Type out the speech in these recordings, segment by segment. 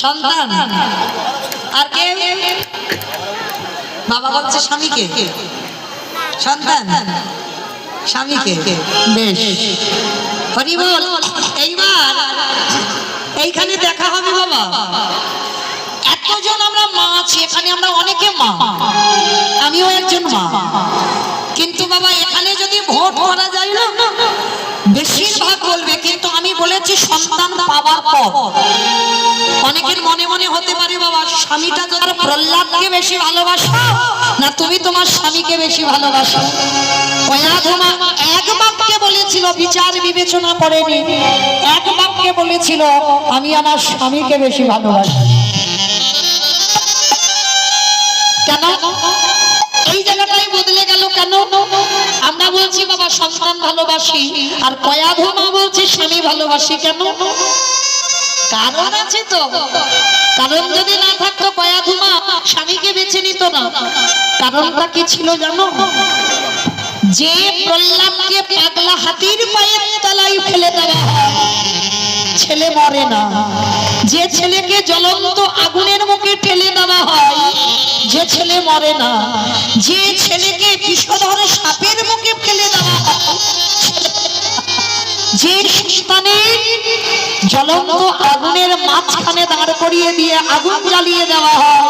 সন্তান আর কে বাবা বলছে স্বামীকে সন্তান স্বামীকে বেশ হরি বল। এইবার এইখানে দেখা হবে বাবা এতজন আমরা মা আছি এখানে আমরা অনেকে মা আমিও একজন মা কিন্তু বাবা এখানে যদি ভোট করা যায় না বেশিরভাগ বলবে কিন্তু আমি বলেছি সন্তান পাওয়ার পর অনেকের মনে মনে হতে পারে বাবা স্বামীটা যারা প্রহ্লাদকে বেশি ভালোবাসো না তুমি তোমার স্বামীকে বেশি ভালোবাসো কয়াধমা এক বাক্যে বলেছিল বিচার বিবেচনা করেনি এক বাক্যে বলেছিল আমি আমার স্বামীকে বেশি ভালোবাসি। কেন এই জায়গাটাই বদলে গেল কেন? আমরা বলছি বাবা সন্তান ভালোবাসি আর কয়াধমা বলছে স্বামী ভালোবাসি কেন? কারণ আছে তো। কারণ যদি না থাকতো কয়াধমা স্বামীকে বেছে নিত না। কারণটা কি ছিল জানো? যে প্রহ্লাদকে পাগলা হাতির পায়ের তলায় ফেলে দেওয়া হয় ছেলে মরে না, যে ছেলেকে জ্বলন্ত আগুনের মুখে ঠেলে দেওয়া হয় যে ছেলে মরে না, যে ছেলেকে বিষধর সাপের মুখে ফেলে দেওয়া হয়, যে সন্তানের জ্বলন্ত আগুনের মাঝখানে দাঁড় করিয়ে দিয়ে আগুন জ্বালিয়ে দেওয়া হয়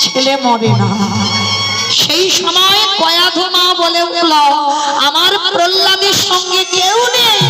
ছেলে মরে না। সেই সময় কয়াধমা বলে উঠল আমার প্রহ্লাদের সঙ্গে কেউ নেই।